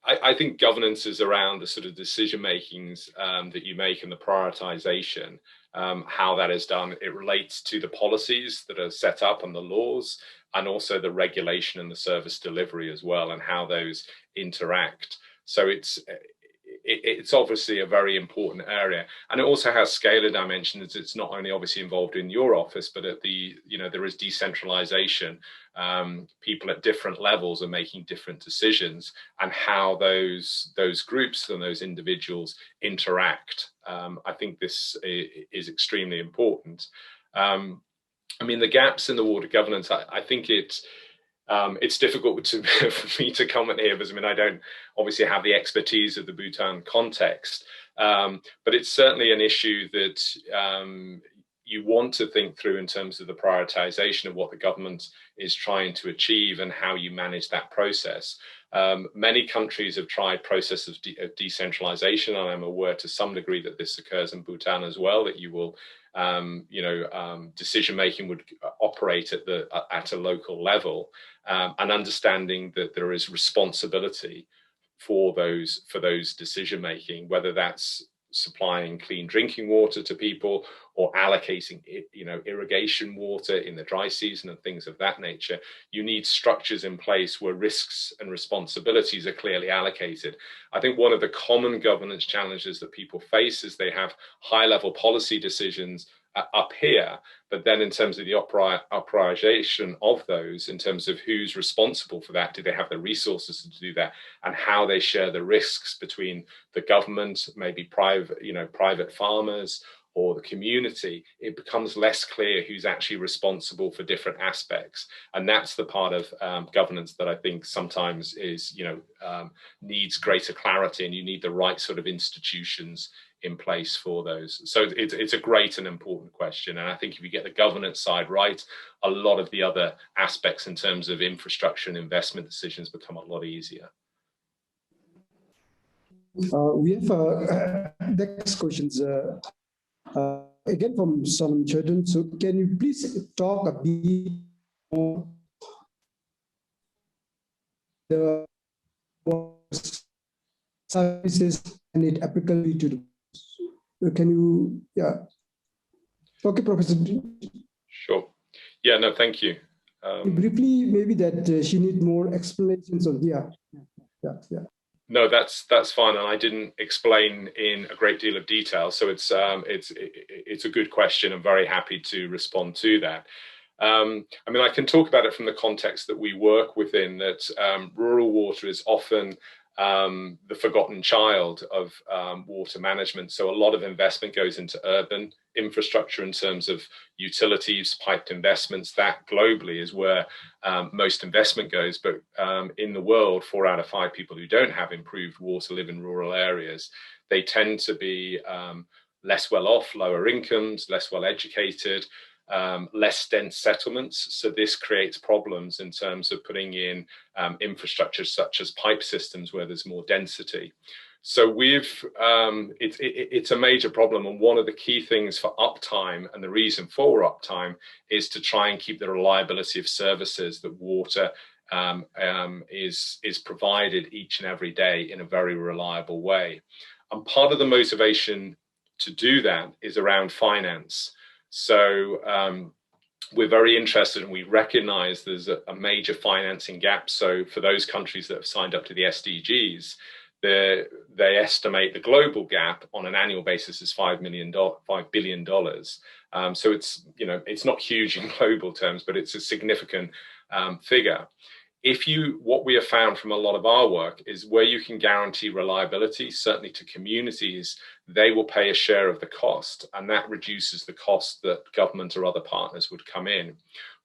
I think governance is around the sort of decision makings that you make and the prioritization, how that is done. It relates to the policies that are set up and the laws, and also the regulation and the service delivery as well, and how those interact. So it's obviously a very important area, and it also has scalar dimensions. It's not only obviously involved in your office, but at the there is decentralization. People at different levels are making different decisions, and how those groups and those individuals interact. I think this is extremely important. I mean, the gaps in the water governance, I think it's difficult for me to comment here because I mean I don't obviously have the expertise of the Bhutan context, but it's certainly an issue that you want to think through in terms of the prioritization of what the government is trying to achieve and how you manage that process. Many countries have tried processes of decentralization, and I'm aware to some degree that this occurs in Bhutan as well, that you will decision making would operate at a local level, and understanding that there is responsibility for those decision making, whether that's supplying clean drinking water to people or allocating irrigation water in the dry season and things of that nature. You need structures in place where risks and responsibilities are clearly allocated. I think one of the common governance challenges that people face is they have high level policy decisions up here, but then in terms of the operationalization of those, in terms of who's responsible for that, do they have the resources to do that, and how they share the risks between the government, maybe private farmers, or the community, it becomes less clear who's actually responsible for different aspects. And that's the part of governance that I think sometimes is, needs greater clarity, and you need the right sort of institutions in place for those. So it's a great and important question. And I think if you get the governance side right, a lot of the other aspects in terms of infrastructure and investment decisions become a lot easier. We have next questions. Again from Solomon Churton. So can you please talk a bit more the services and it applicability to the, can you, okay, Professor. Sure. Yeah, no, thank you. Briefly, maybe that she needs more explanations on here. Yeah. No, that's fine, and I didn't explain in a great deal of detail, so it's a good question. I'm very happy to respond to that. I mean, I can talk about it from the context that we work within. That rural water is often the forgotten child of water management. So a lot of investment goes into urban infrastructure in terms of utilities, piped investments. That globally is where most investment goes. But in the world, 4 out of 5 people who don't have improved water live in rural areas. They tend to be less well off, lower incomes, less well educated, less dense settlements. So this creates problems in terms of putting in infrastructure such as pipe systems where there's more density. So it's a major problem, and one of the key things for uptime, and the reason for uptime, is to try and keep the reliability of services that water is provided each and every day in a very reliable way. And part of the motivation to do that is around finance. So we're very interested, and we recognize there's a major financing gap. So for those countries that have signed up to the SDGs, they estimate the global gap on an annual basis is $5 billion. So it's not huge in global terms, but it's a significant figure. What we have found from a lot of our work is where you can guarantee reliability, certainly to communities, they will pay a share of the cost, and that reduces the cost that government or other partners would come in.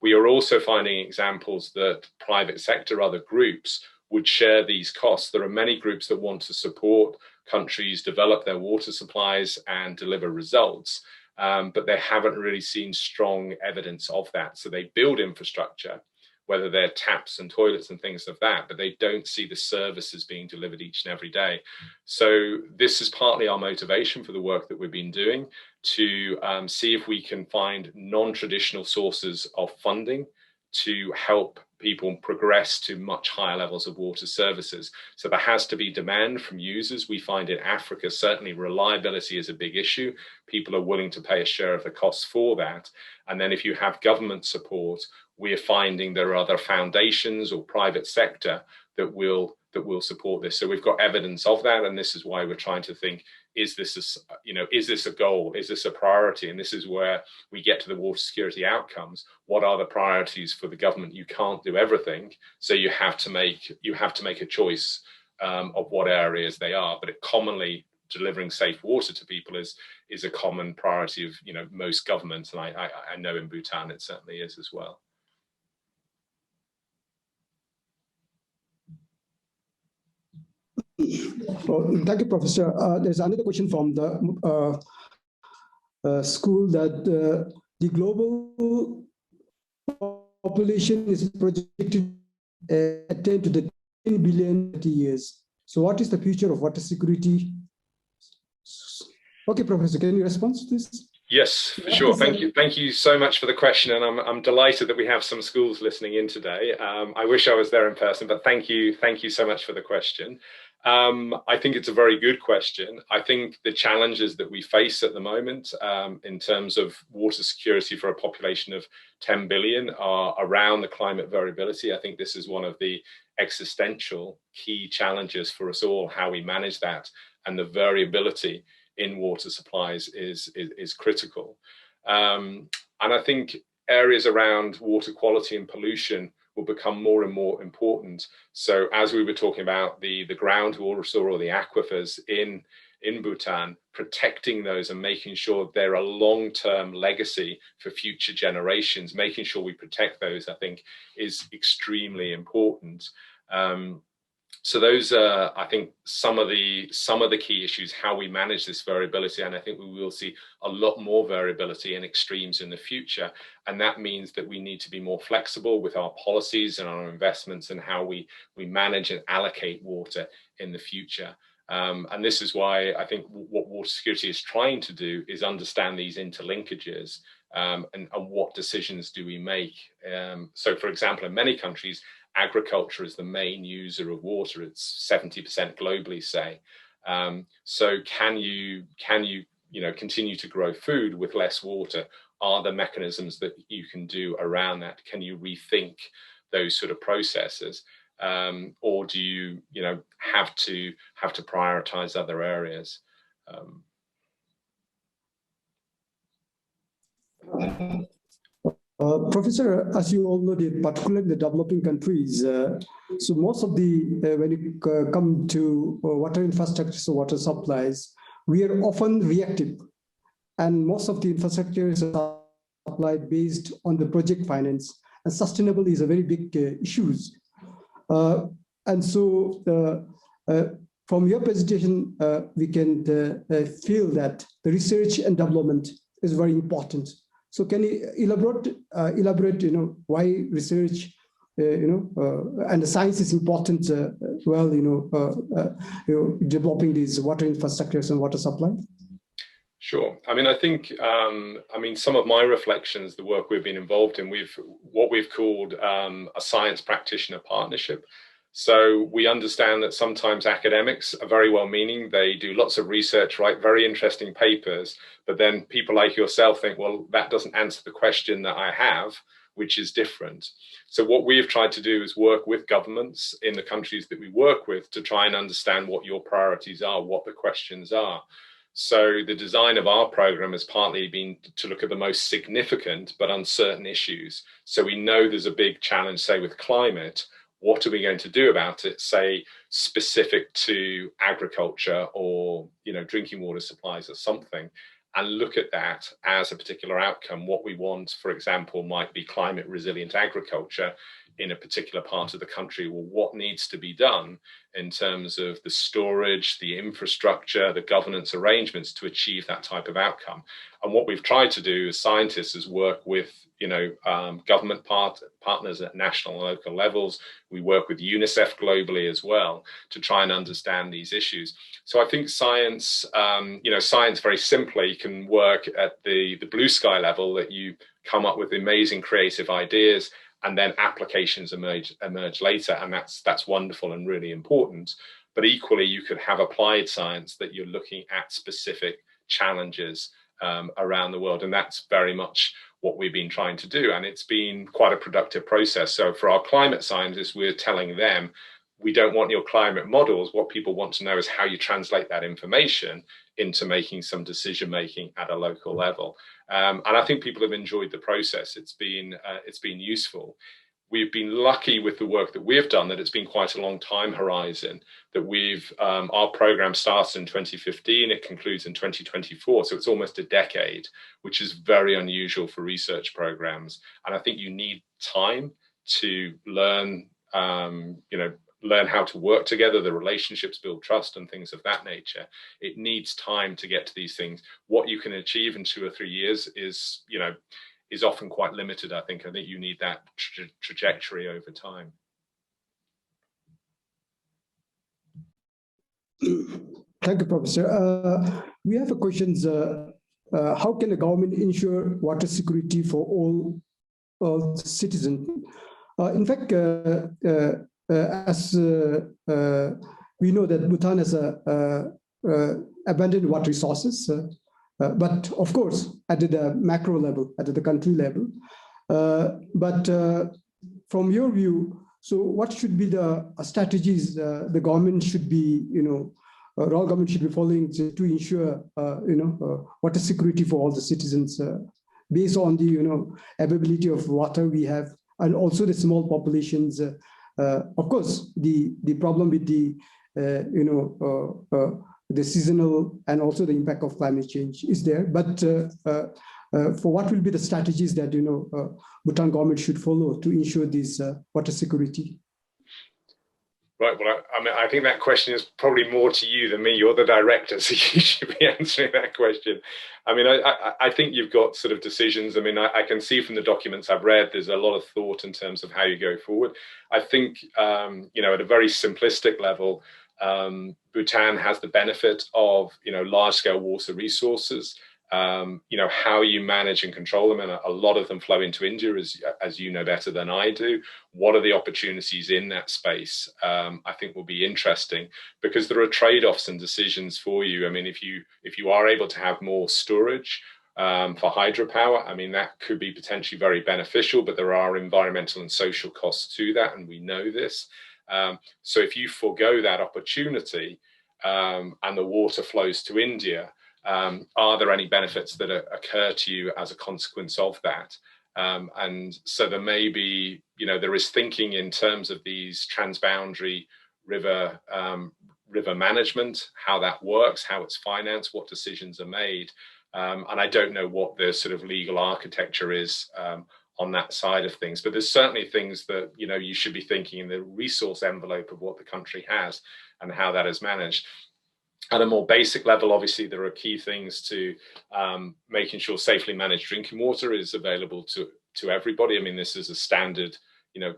We are also finding examples that private sector, other groups, would share these costs. There are many groups that want to support countries develop their water supplies and deliver results, but they haven't really seen strong evidence of that. So they build infrastructure, whether they're taps and toilets and things of that, but they don't see the services being delivered each and every day. So this is partly our motivation for the work that we've been doing, to see if we can find non-traditional sources of funding to help people progress to much higher levels of water services. So there has to be demand from users. We find in Africa, certainly reliability is a big issue. People are willing to pay a share of the costs for that. And then if you have government support, we are finding there are other foundations or private sector that will support this. So we've got evidence of that, and this is why we're trying to think: is this a goal? Is this a priority? And this is where we get to the water security outcomes. What are the priorities for the government? You can't do everything, so you have to make a choice of what areas they are. But commonly, delivering safe water to people is a common priority of most governments, and I know in Bhutan it certainly is as well. Well, thank you, Professor. There's another question from the school that the global population is projected to attain to the 10 billion in 30 years. So what is the future of water security? Okay, Professor, can you respond to this? Yes, for sure. Thank you so much for the question, and I'm delighted that we have some schools listening in today. I wish I was there in person, but thank you so much for the question. I think it's a very good question. I think the challenges that we face at the moment in terms of water security for a population of 10 billion are around the climate variability. I think this is one of the existential key challenges for us all, how we manage that, and the variability in water supplies is critical. And I think areas around water quality and pollution will become more and more important. So as we were talking about the groundwater or the aquifers in Bhutan, protecting those and making sure they're a long-term legacy for future generations, making sure we protect those, I think, is extremely important. So those are, I think, some of the key issues, how we manage this variability. And I think we will see a lot more variability and extremes in the future. And that means that we need to be more flexible with our policies and our investments and how we manage and allocate water in the future. And this is why I think what water security is trying to do is understand these interlinkages and what decisions do we make. So, for example, in many countries, agriculture is the main user of water. It's 70% globally, say. So can you continue to grow food with less water? Are there mechanisms that you can do around that? Can you rethink those sort of processes? Or do you have to prioritize other areas? Professor, as you all know, particularly in the developing countries, so most of the, when you come to water infrastructure, so water supplies, we are often reactive. And most of the infrastructure is applied based on the project finance. And sustainable is a very big issue. And so from your presentation, we can feel that the research and development is very important. So can you elaborate, why research, and the science is important, developing these water infrastructures and water supply? Sure. I mean, I think, some of my reflections, the work we've been involved in, what we've called a science practitioner partnership. So we understand that sometimes academics are very well-meaning. They do lots of research, write very interesting papers, but then people like yourself think, well, that doesn't answer the question that I have, which is different. So what we have tried to do is work with governments in the countries that we work with to try and understand what your priorities are, what the questions are. So the design of our program has partly been to look at the most significant but uncertain issues. So we know there's a big challenge, say, with climate. What are we going to do about it, say, specific to agriculture or, drinking water supplies or something, and look at that as a particular outcome. What we want, for example, might be climate resilient agriculture in a particular part of the country. Well, what needs to be done in terms of the storage, the infrastructure, the governance arrangements to achieve that type of outcome? And what we've tried to do as scientists is work with government partners at national and local levels. We work with UNICEF globally as well to try and understand these issues. So I think science, science very simply can work at the blue sky level, that you come up with amazing creative ideas and then applications emerge later. And that's wonderful and really important. But equally, you could have applied science that you're looking at specific challenges around the world. And that's very much what we've been trying to do. And it's been quite a productive process. So for our climate scientists, we're telling them, we don't want your climate models. What people want to know is how you translate that information into making some decision making at a local level. And I think people have enjoyed the process. It's been useful. We've been lucky with the work that we've done, that it's been quite a long time horizon, that our program starts in 2015, it concludes in 2024. So it's almost a decade, which is very unusual for research programs. And I think you need time to learn how to work together, the relationships, build trust and things of that nature. It needs time to get to these things. What you can achieve in 2 or 3 years is often quite limited, I think. I think you need that trajectory over time. Thank you, Professor. We have a question. How can the government ensure water security for all citizens? In fact, as we know that Bhutan has abundant water resources, but of course, at the macro level, at the country level. But from your view, so what should be the strategies the government should be, all government should be following to ensure, water security for all the citizens, based on the, availability of water we have, and also the small populations. Of course, the problem with the, the seasonal and also the impact of climate change is there. But for what will be the strategies that, Bhutan government should follow to ensure this water security? Right. Well, I think that question is probably more to you than me. You're the director, so you should be answering that question. I think you've got sort of decisions. I can see from the documents I've read, there's a lot of thought in terms of how you go forward. I think, at a very simplistic level, Bhutan has the benefit of, large-scale water resources. How you manage and control them, and a lot of them flow into India, as you know better than I do. What are the opportunities in that space? I think will be interesting, because there are trade-offs and decisions for you. If you are able to have more storage for hydropower, that could be potentially very beneficial, but there are environmental and social costs to that, and we know this. So if you forego that opportunity and the water flows to India, are there any benefits that occur to you as a consequence of that? And so there may be, there is thinking in terms of these transboundary river management, how that works, how it's financed, what decisions are made. And I don't know what the sort of legal architecture is on that side of things, but there's certainly things that, you should be thinking in the resource envelope of what the country has and how that is managed. At a more basic level, obviously, there are key things to making sure safely managed drinking water is available to everybody. This is a standard,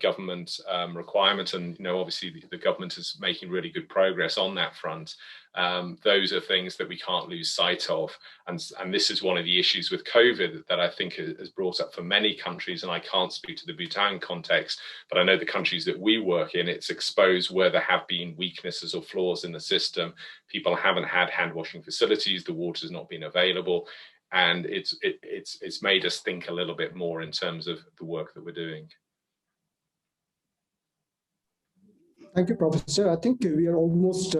government requirement, and obviously the government is making really good progress on that front. Those are things that we can't lose sight of, and this is one of the issues with COVID that I think has brought up for many countries. And I can't speak to the Bhutan context, but I know the countries that we work in, it's exposed where there have been weaknesses or flaws in the system. People haven't had hand washing facilities, the water's not been available, and it's made us think a little bit more in terms of the work that we're doing. Thank you, Professor. I think we are almost 3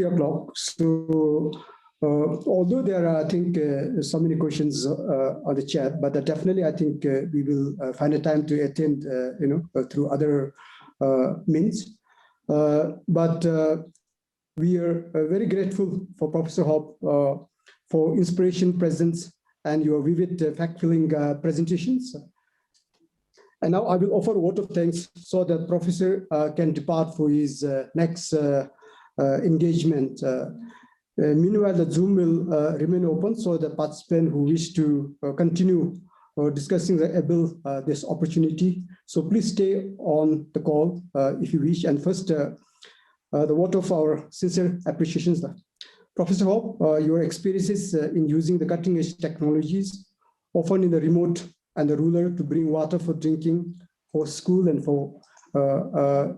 o'clock. So although there are, I think, so many questions on the chat, but definitely I think we will find a time to attend, through other means. But we are very grateful for Professor Hope for inspiration, presence, and your vivid fact-filling presentations. And now I will offer a vote of thanks so that Professor can depart for his next engagement. Meanwhile, the Zoom will remain open so the participants who wish to continue discussing this opportunity. So please stay on the call if you wish. And first, the vote of our sincere appreciations. Professor Hope, your experiences in using the cutting-edge technologies, often in the remote and the rural, to bring water for drinking, for school, and for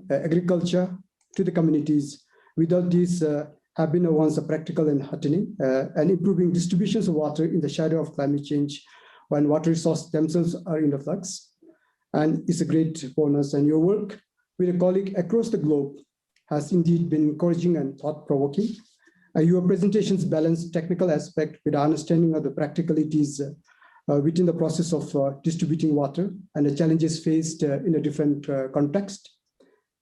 agriculture to the communities. Without these, have been once practical and heartening, and improving distributions of water in the shadow of climate change when water resources themselves are in the flux. And it's a great bonus. And your work with a colleague across the globe has indeed been encouraging and thought-provoking. Your presentations balance technical aspect with understanding of the practicalities within the process of distributing water and the challenges faced in a different context.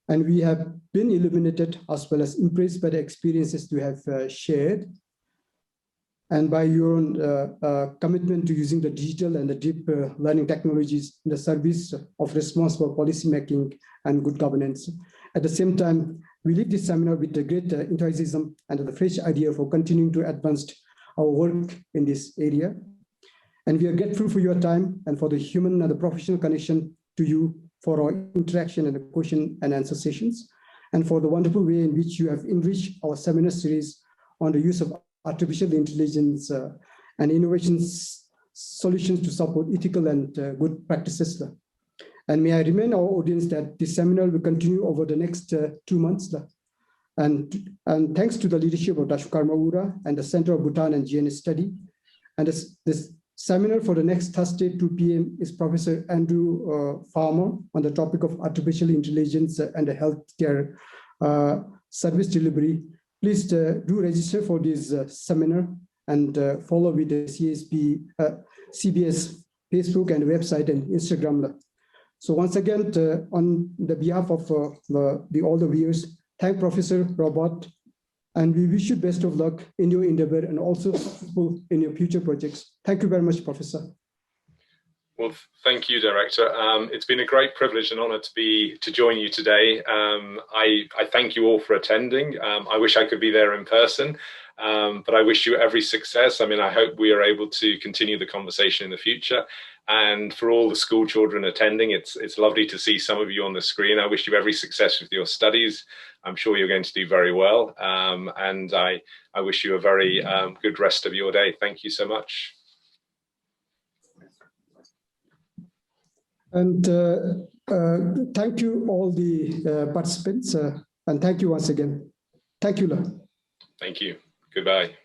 And we have been illuminated as well as impressed by the experiences you have shared, and by your own commitment to using the digital and the deep learning technologies in the service of responsible policymaking and good governance. At the same time, we leave this seminar with a great enthusiasm and the fresh idea for continuing to advance our work in this area. And we are grateful for your time and for the human and the professional connection to you, for our interaction and the question and answer sessions, and for the wonderful way in which you have enriched our seminar series on the use of artificial intelligence and innovations solutions to support ethical and good practices. And may I remind our audience that this seminar will continue over the next 2 months. And thanks to the leadership of Dr. Karmaura and the Center of Bhutan and GNS Study. And this seminar for the next Thursday, 2 p.m. is Professor Andrew Farmer on the topic of artificial intelligence and the healthcare service delivery. Please do register for this seminar and follow with the CBS Facebook and website and Instagram. So once again, on the behalf of all the viewers, thank Professor Robert, and we wish you best of luck in your endeavor and also successful in your future projects. Thank you very much, Professor. Well, thank you, Director. It's been a great privilege and honor to join you today. I thank you all for attending. I wish I could be there in person, but I wish you every success. I mean, I hope we are able to continue the conversation in the future. And for all the school children attending, it's lovely to see some of you on the screen. I wish you every success with your studies. I'm sure you're going to do very well. And I wish you a very good rest of your day. Thank you so much. And thank you all the participants, and thank you once again. Thank you, La. Thank you. Goodbye.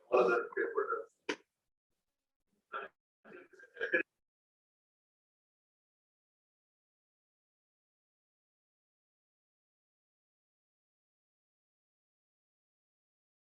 What is it?